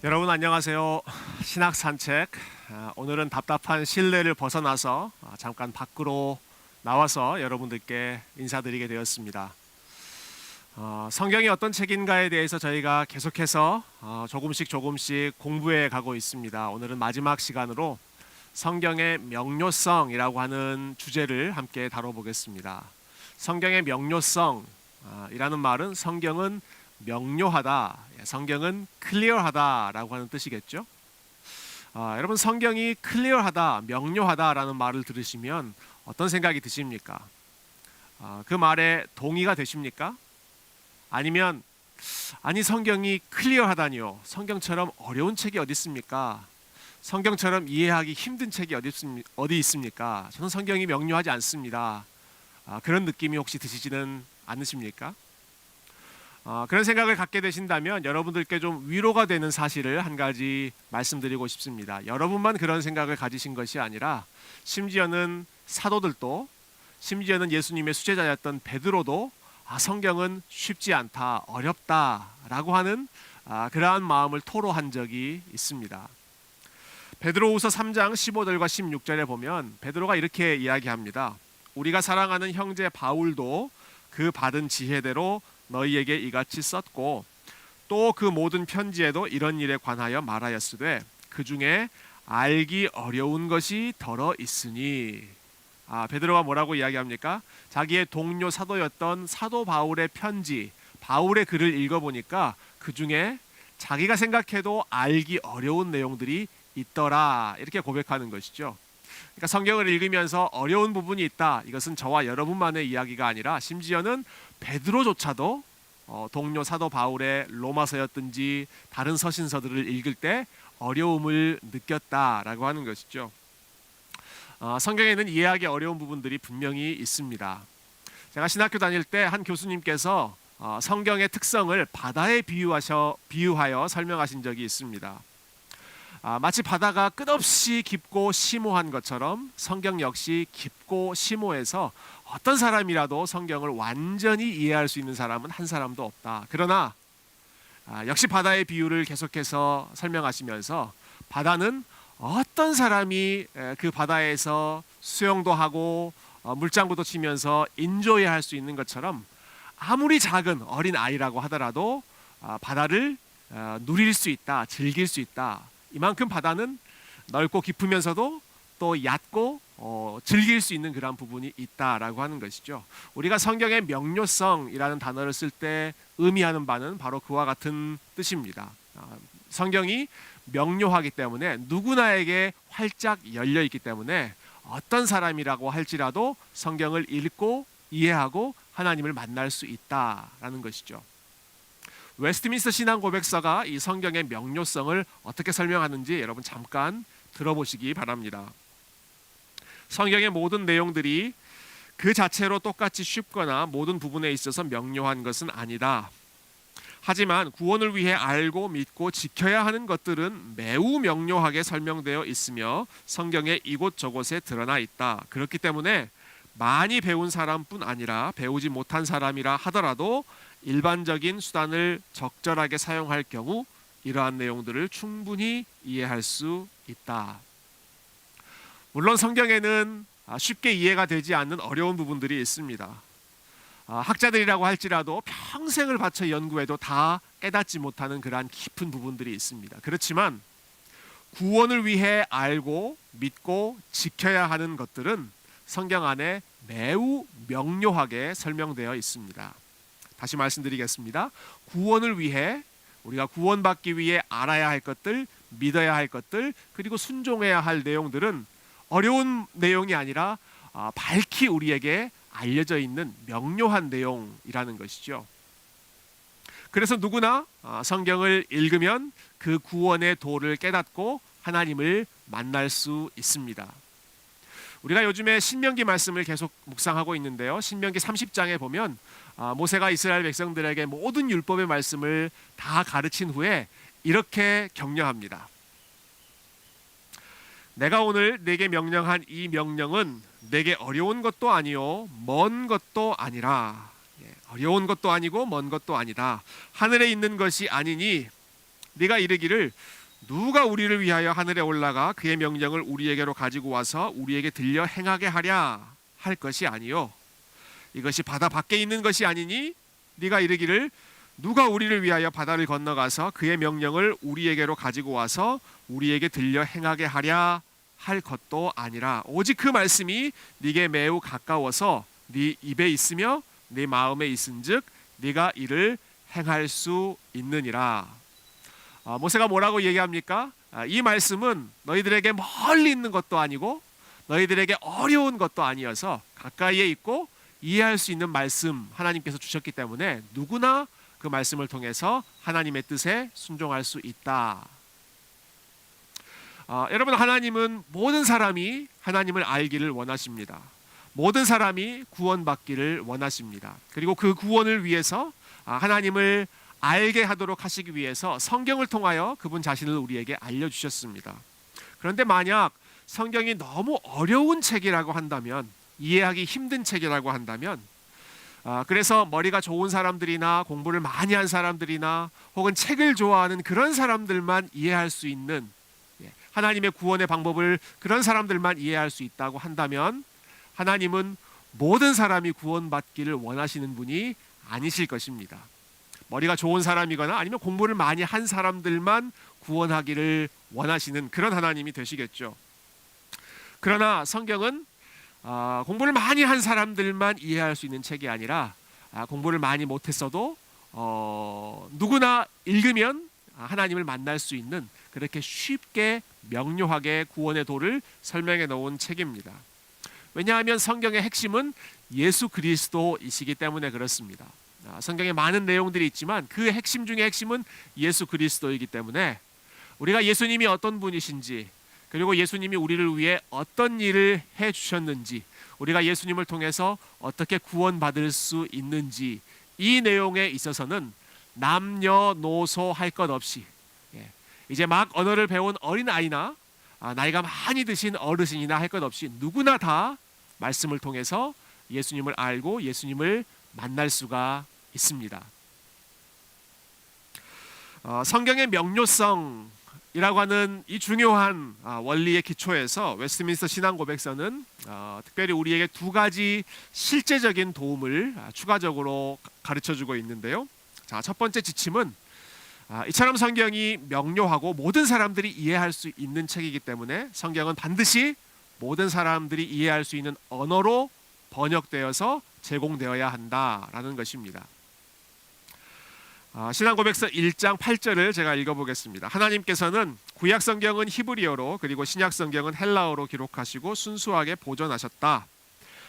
여러분 안녕하세요. 신학 산책. 오늘은 답답한 실내를 벗어나서 잠깐 밖으로 나와서 여러분들께 인사드리게 되었습니다. 성경이 어떤 책인가에 대해서 저희가 계속해서 조금씩 공부해 가고 있습니다. 오늘은 마지막 시간으로 성경의 명료성이라고 하는 주제를 함께 다뤄보겠습니다. 성경의 명료성이라는 말은 성경은 명료하다, 성경은 클리어하다라고 하는 뜻이겠죠. 여러분, 성경이 클리어하다, 명료하다라는 말을 들으시면 어떤 생각이 드십니까? 그 말에 동의가 되십니까? 아니면 아니 성경이 클리어하다니요, 성경처럼 어려운 책이 어디 있습니까? 성경처럼 이해하기 힘든 책이 어디 있습니까? 저는 성경이 명료하지 않습니다. 그런 느낌이 혹시 드시지는 않으십니까? 그런 생각을 갖게 되신다면 여러분들께 좀 위로가 되는 사실을 한 가지 말씀드리고 싶습니다. 여러분만 그런 생각을 가지신 것이 아니라 심지어는 사도들도, 심지어는 예수님의 수제자였던 베드로도 성경은 쉽지 않다, 어렵다라고 하는 그러한 마음을 토로한 적이 있습니다. 베드로후서 3장 15절과 16절에 보면 베드로가 이렇게 이야기합니다. 우리가 사랑하는 형제 바울도 그 받은 지혜대로 너희에게 이같이 썼고 또 그 모든 편지에도 이런 일에 관하여 말하였으되 그 중에 알기 어려운 것이 더러 있으니. 베드로가 뭐라고 이야기합니까? 자기의 동료 사도였던 사도 바울의 편지, 바울의 글을 읽어보니까 그 중에 자기가 생각해도 알기 어려운 내용들이 있더라, 이렇게 고백하는 것이죠. 그러니까 성경을 읽으면서 어려운 부분이 있다, 이것은 저와 여러분만의 이야기가 아니라 심지어는 베드로조차도 동료 사도 바울의 로마서였든지 다른 서신서들을 읽을 때 어려움을 느꼈다라고 하는 것이죠. 성경에는 이해하기 어려운 부분들이 분명히 있습니다. 제가 신학교 다닐 때 한 교수님께서 성경의 특성을 바다에 비유하여 설명하신 적이 있습니다. 마치 바다가 끝없이 깊고 심오한 것처럼 성경 역시 깊고 심오해서 어떤 사람이라도 성경을 완전히 이해할 수 있는 사람은 한 사람도 없다. 그러나 역시 바다의 비유를 계속해서 설명하시면서 바다는 어떤 사람이 그 바다에서 수영도 하고 물장구도 치면서 인조해할 수 있는 것처럼 아무리 작은 어린 아이라고 하더라도 바다를 누릴 수 있다, 즐길 수 있다. 이만큼 바다는 넓고 깊으면서도 또 얕고 즐길 수 있는 그런 부분이 있다라고 하는 것이죠. 우리가 성경의 명료성이라는 단어를 쓸 때 의미하는 바는 바로 그와 같은 뜻입니다. 성경이 명료하기 때문에 누구나에게 활짝 열려 있기 때문에 어떤 사람이라고 할지라도 성경을 읽고 이해하고 하나님을 만날 수 있다라는 것이죠. 웨스트민스터 신앙고백서가 이 성경의 명료성을 어떻게 설명하는지 여러분 잠깐 들어보시기 바랍니다. 성경의 모든 내용들이 그 자체로 똑같이 쉽거나 모든 부분에 있어서 명료한 것은 아니다. 하지만 구원을 위해 알고 믿고 지켜야 하는 것들은 매우 명료하게 설명되어 있으며 성경의 이곳저곳에 드러나 있다. 그렇기 때문에 많이 배운 사람뿐 아니라 배우지 못한 사람이라 하더라도 일반적인 수단을 적절하게 사용할 경우 이러한 내용들을 충분히 이해할 수 있다. 물론 성경에는 쉽게 이해가 되지 않는 어려운 부분들이 있습니다. 학자들이라고 할지라도 평생을 바쳐 연구해도 다 깨닫지 못하는 그러한 깊은 부분들이 있습니다. 그렇지만 구원을 위해 알고 믿고 지켜야 하는 것들은 성경 안에 매우 명료하게 설명되어 있습니다. 다시 말씀드리겠습니다. 구원을 위해, 우리가 구원받기 위해 알아야 할 것들, 믿어야 할 것들, 그리고 순종해야 할 내용들은 어려운 내용이 아니라 밝히 우리에게 알려져 있는 명료한 내용이라는 것이죠. 그래서 누구나 성경을 읽으면 그 구원의 도를 깨닫고 하나님을 만날 수 있습니다. 우리가 요즘에 신명기 말씀을 계속 묵상하고 있는데요. 신명기 30장에 보면 모세가 이스라엘 백성들에게 모든 율법의 말씀을 다 가르친 후에 이렇게 격려합니다. 내가 오늘 네게 명령한 이 명령은 네게 어려운 것도 아니요 먼 것도 아니라. 어려운 것도 아니고 먼 것도 아니다. 하늘에 있는 것이 아니니 네가 이르기를 누가 우리를 위하여 하늘에 올라가 그의 명령을 우리에게로 가지고 와서 우리에게 들려 행하게 하랴 할 것이 아니요 이것이 바다 밖에 있는 것이 아니니 네가 이르기를 누가 우리를 위하여 바다를 건너가서 그의 명령을 우리에게로 가지고 와서 우리에게 들려 행하게 하랴 할 것도 아니라 오직 그 말씀이 네게 매우 가까워서 네 입에 있으며 네 마음에 있은즉 네가 이를 행할 수 있느니라. 모세가 뭐라고 얘기합니까? 이 말씀은 너희들에게 멀리 있는 것도 아니고 너희들에게 어려운 것도 아니어서 가까이에 있고 이해할 수 있는 말씀 하나님께서 주셨기 때문에 누구나 그 말씀을 통해서 하나님의 뜻에 순종할 수 있다. 여러분, 하나님은 모든 사람이 하나님을 알기를 원하십니다. 모든 사람이 구원받기를 원하십니다. 그리고 그 구원을 위해서 하나님을 알게 하도록 하시기 위해서 성경을 통하여 그분 자신을 우리에게 알려주셨습니다. 그런데 만약 성경이 너무 어려운 책이라고 한다면, 이해하기 힘든 책이라고 한다면, 그래서 머리가 좋은 사람들이나 공부를 많이 한 사람들이나 혹은 책을 좋아하는 그런 사람들만 이해할 수 있는, 하나님의 구원의 방법을 그런 사람들만 이해할 수 있다고 한다면 하나님은 모든 사람이 구원받기를 원하시는 분이 아니실 것입니다. 머리가 좋은 사람이거나 아니면 공부를 많이 한 사람들만 구원하기를 원하시는 그런 하나님이 되시겠죠. 그러나 성경은 공부를 많이 한 사람들만 이해할 수 있는 책이 아니라 공부를 많이 못했어도 누구나 읽으면 하나님을 만날 수 있는, 그렇게 쉽게 명료하게 구원의 도를 설명해 놓은 책입니다. 왜냐하면 성경의 핵심은 예수 그리스도이시기 때문에 그렇습니다. 성경에 많은 내용들이 있지만 그 핵심 중에 핵심은 예수 그리스도이기 때문에 우리가 예수님이 어떤 분이신지, 그리고 예수님이 우리를 위해 어떤 일을 해주셨는지, 우리가 예수님을 통해서 어떻게 구원받을 수 있는지, 이 내용에 있어서는 남녀노소 할 것 없이, 이제 막 언어를 배운 어린아이나 나이가 많이 드신 어르신이나 할 것 없이 누구나 다 말씀을 통해서 예수님을 알고 예수님을 만날 수가 있습니다. 성경의 명료성이라고 하는 이 중요한 원리의 기초에서 웨스트민스터 신앙고백서는 특별히 우리에게 두 가지 실제적인 도움을 추가적으로 가르쳐주고 있는데요. 자, 첫 번째 지침은 이처럼 성경이 명료하고 모든 사람들이 이해할 수 있는 책이기 때문에 성경은 반드시 모든 사람들이 이해할 수 있는 언어로 번역되어서 제공되어야 한다라는 것입니다. 신앙고백서 1장 8절을 제가 읽어보겠습니다. 하나님께서는 구약 성경은 히브리어로 그리고 신약 성경은 헬라어로 기록하시고 순수하게 보존하셨다.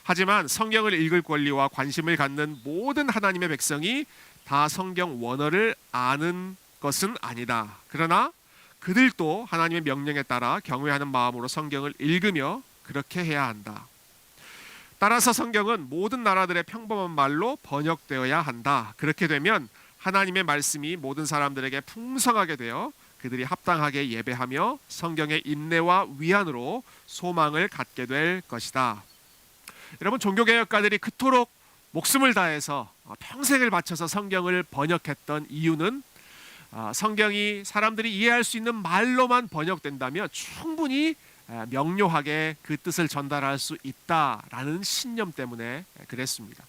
하지만 성경을 읽을 권리와 관심을 갖는 모든 하나님의 백성이 다 성경 원어를 아는 것은 아니다. 그러나 그들도 하나님의 명령에 따라 경외하는 마음으로 성경을 읽으며 그렇게 해야 한다. 따라서 성경은 모든 나라들의 평범한 말로 번역되어야 한다. 그렇게 되면 하나님의 말씀이 모든 사람들에게 풍성하게 되어 그들이 합당하게 예배하며 성경의 인내와 위안으로 소망을 갖게 될 것이다. 여러분, 종교개혁가들이 그토록 목숨을 다해서 평생을 바쳐서 성경을 번역했던 이유는 성경이 사람들이 이해할 수 있는 말로만 번역된다면 충분히 명료하게 그 뜻을 전달할 수 있다라는 신념 때문에 그랬습니다.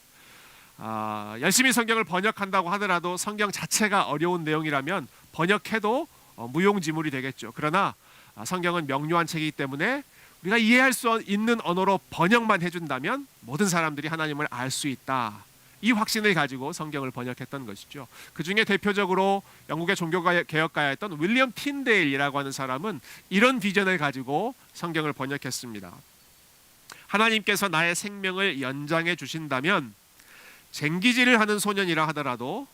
열심히 성경을 번역한다고 하더라도 성경 자체가 어려운 내용이라면 번역해도 무용지물이 되겠죠. 그러나 성경은 명료한 책이기 때문에 우리가 이해할 수 있는 언어로 번역만 해준다면 모든 사람들이 하나님을 알 수 있다. 이 확신을 가지고 성경을 번역했던 것이죠. 그 중에 대표적으로 영국의 종교개혁가였던 윌리엄 틴데일이라고 하는 사람은 이런 비전을 가지고 성경을 번역했습니다. 하나님께서 나의 생명을 연장해 주신다면 쟁기질을 하는 소년이라 하더라도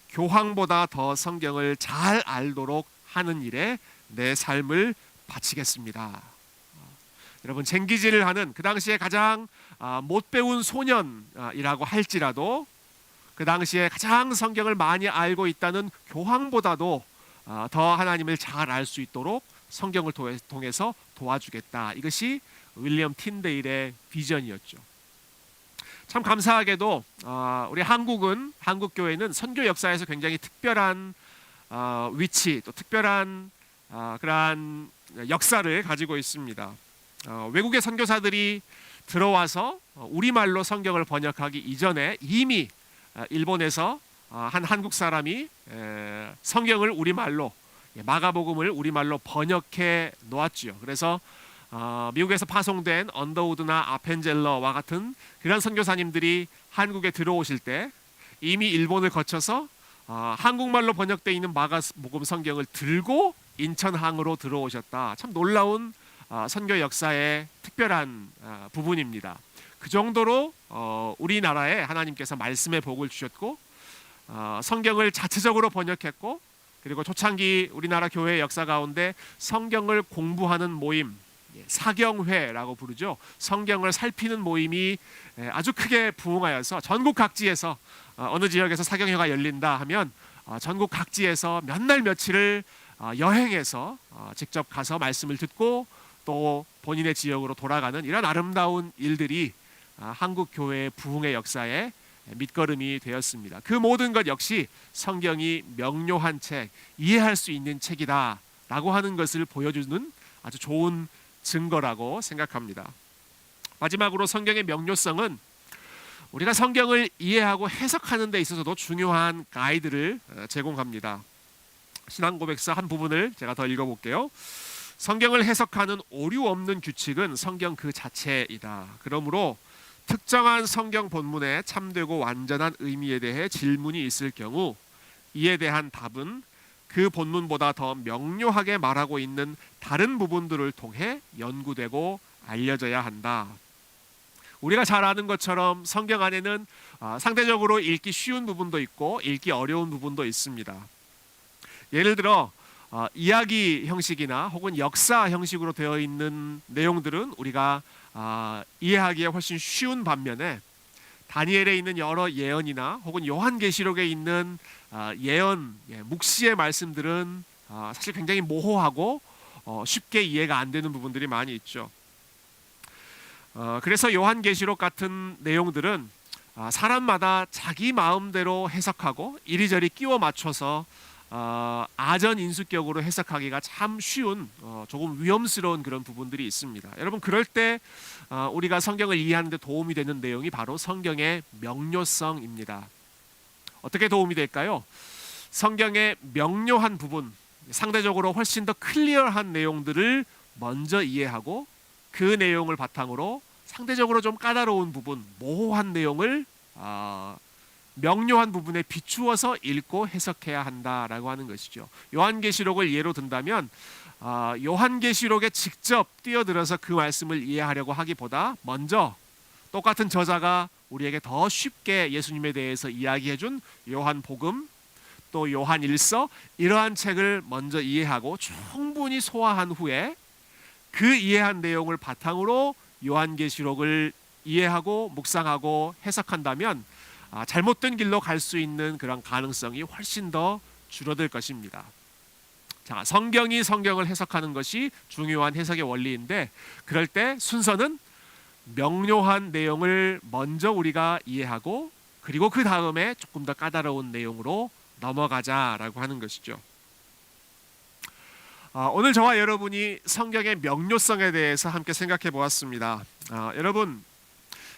교황보다 더 성경을 잘 알도록 하는 일에 내 삶을 바치겠습니다. 여러분, 쟁기질을 하는 그 당시에 가장 못 배운 소년이라고 할지라도 그 당시에 가장 성경을 많이 알고 있다는 교황보다도 더 하나님을 잘 알 수 있도록 성경을 통해서 도와주겠다. 이것이 윌리엄 틴데일의 비전이었죠. 참 감사하게도 우리 한국 교회는 선교 역사에서 굉장히 특별한 위치 또 특별한 그러한 역사를 가지고 있습니다. 외국의 선교사들이 들어와서 우리말로 성경을 번역하기 이전에 이미 일본에서 한 한국 사람이 성경을 우리말로 마가복음을 우리말로 번역해 놓았지요. 그래서 미국에서 파송된 언더우드나 아펜젤러와 같은 그런 선교사님들이 한국에 들어오실 때 이미 일본을 거쳐서 한국말로 번역되어 있는 마가복음 성경을 들고 인천항으로 들어오셨다. 참 놀라운 선교 역사의 특별한 부분입니다. 그 정도로 우리나라에 하나님께서 말씀의 복을 주셨고 성경을 자체적으로 번역했고 그리고 초창기 우리나라 교회 역사 가운데 성경을 공부하는 모임 사경회라고 부르죠. 성경을 살피는 모임이 아주 크게 부흥하여서 전국 각지에서 어느 지역에서 사경회가 열린다 하면 전국 각지에서 몇 날 며칠을 여행해서 직접 가서 말씀을 듣고 또 본인의 지역으로 돌아가는 이런 아름다운 일들이 한국 교회의 부흥의 역사에 밑거름이 되었습니다. 그 모든 것 역시 성경이 명료한 책, 이해할 수 있는 책이다라고 하는 것을 보여주는 아주 좋은 증거라고 생각합니다. 마지막으로 성경의 명료성은 우리가 성경을 이해하고 해석하는 데 있어서도 중요한 가이드를 제공합니다. 신앙고백서 한 부분을 제가 더 읽어볼게요. 성경을 해석하는 오류 없는 규칙은 성경 그 자체이다. 그러므로 특정한 성경 본문에 참되고 완전한 의미에 대해 질문이 있을 경우 이에 대한 답은 그 본문보다 더 명료하게 말하고 있는 다른 부분들을 통해 연구되고 알려져야 한다. 우리가 잘 아는 것처럼 성경 안에는 상대적으로 읽기 쉬운 부분도 있고 읽기 어려운 부분도 있습니다. 예를 들어 이야기 형식이나 혹은 역사 형식으로 되어 있는 내용들은 우리가 이해하기에 훨씬 쉬운 반면에 다니엘에 있는 여러 예언이나 혹은 요한계시록에 있는 예언, 묵시의 말씀들은 사실 굉장히 모호하고 쉽게 이해가 안 되는 부분들이 많이 있죠. 그래서 요한계시록 같은 내용들은 사람마다 자기 마음대로 해석하고 이리저리 끼워 맞춰서 아전인수격으로 해석하기가 참 쉬운 조금 위험스러운 그런 부분들이 있습니다. 여러분 그럴 때 우리가 성경을 이해하는 데 도움이 되는 내용이 바로 성경의 명료성입니다. 어떻게 도움이 될까요? 성경의 명료한 부분, 상대적으로 훨씬 더 클리어한 내용들을 먼저 이해하고 그 내용을 바탕으로 상대적으로 좀 까다로운 부분, 모호한 내용을 명료한 부분에 비추어서 읽고 해석해야 한다라고 하는 것이죠. 요한계시록을 예로 든다면 요한계시록에 직접 뛰어들어서 그 말씀을 이해하려고 하기보다 먼저 똑같은 저자가 우리에게 더 쉽게 예수님에 대해서 이야기해준 요한복음 또 요한일서 이러한 책을 먼저 이해하고 충분히 소화한 후에 그 이해한 내용을 바탕으로 요한계시록을 이해하고 묵상하고 해석한다면 잘못된 길로 갈 수 있는 그런 가능성이 훨씬 더 줄어들 것입니다. 자, 성경이 성경을 해석하는 것이 중요한 해석의 원리인데 그럴 때 순서는 명료한 내용을 먼저 우리가 이해하고 그리고 그 다음에 조금 더 까다로운 내용으로 넘어가자라고 하는 것이죠. 오늘 저와 여러분이 성경의 명료성에 대해서 함께 생각해 보았습니다. 여러분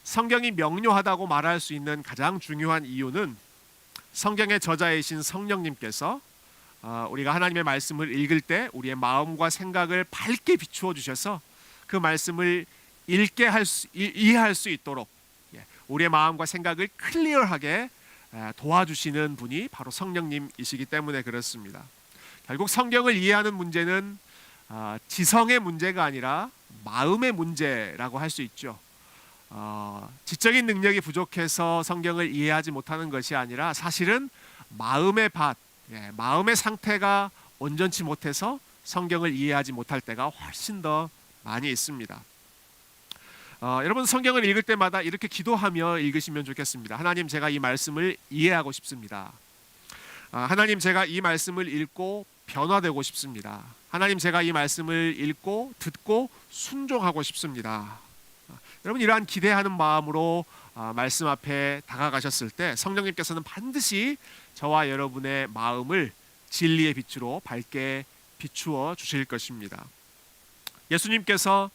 성경이 명료하다고 말할 수 있는 가장 중요한 이유는 성경의 저자이신 성령님께서 우리가 하나님의 말씀을 읽을 때 우리의 마음과 생각을 밝게 비추어 주셔서 그 말씀을 이해할 수 있도록 우리의 마음과 생각을 클리어하게 도와주시는 분이 바로 성령님이시기 때문에 그렇습니다. 결국 성경을 이해하는 문제는 지성의 문제가 아니라 마음의 문제라고 할 수 있죠. 지적인 능력이 부족해서 성경을 이해하지 못하는 것이 아니라 사실은 마음의 마음의 상태가 온전치 못해서 성경을 이해하지 못할 때가 훨씬 더 많이 있습니다. 여러분 성경을 읽을 때마다 이렇게 기도하며 읽으시면 좋겠습니다. 하나님 제가 이 말씀을 이해하고 싶습니다. 하나님 제가 이 말씀을 읽고 변화되고 싶습니다. 하나님 제가 이 말씀을 읽고 듣고 순종하고 싶습니다. 여러분 이러한 기대하는 마음으로 말씀 앞에 다가가셨을 때 성령님께서는 반드시 저와 여러분의 마음을 진리의 빛으로 밝게 비추어 주실 것입니다. 예수님께서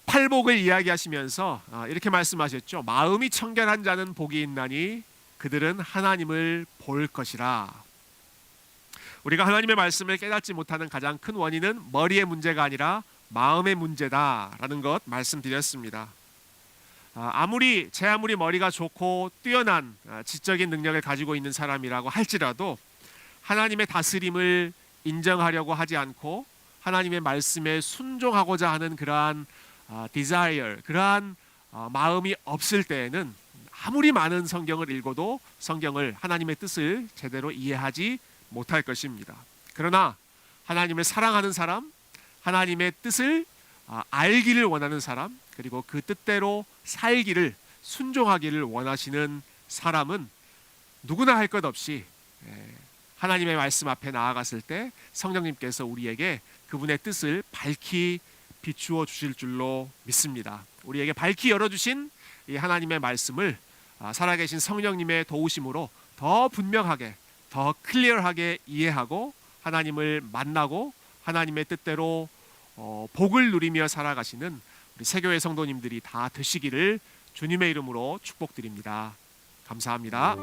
팔복을 이야기하시면서 이렇게 말씀하셨죠. 마음이 청결한 자는 복이 있나니 그들은 하나님을 볼 것이라. 우리가 하나님의 말씀을 깨닫지 못하는 가장 큰 원인은 머리의 문제가 아니라 마음의 문제다라는 것 말씀드렸습니다. 아무리 머리가 좋고 뛰어난 지적인 능력을 가지고 있는 사람이라고 할지라도 하나님의 다스림을 인정하려고 하지 않고 하나님의 말씀에 순종하고자 하는 그러한 desire, 그러한 마음이 없을 때에는 아무리 많은 성경을 읽어도 성경을 하나님의 뜻을 제대로 이해하지 못할 것입니다. 그러나 하나님을 사랑하는 사람, 하나님의 뜻을 알기를 원하는 사람, 그리고 그 뜻대로 살기를, 순종하기를 원하시는 사람은 누구나 할 것 없이 하나님의 말씀 앞에 나아갔을 때 성령님께서 우리에게 그분의 뜻을 밝히 비추어 주실 줄로 믿습니다. 우리에게 밝히 열어주신 이 하나님의 말씀을 살아계신 성령님의 도우심으로 더 분명하게, 더 클리어하게 이해하고 하나님을 만나고 하나님의 뜻대로 복을 누리며 살아가시는 우리 세교회 성도님들이 다 되시기를 주님의 이름으로 축복드립니다. 감사합니다.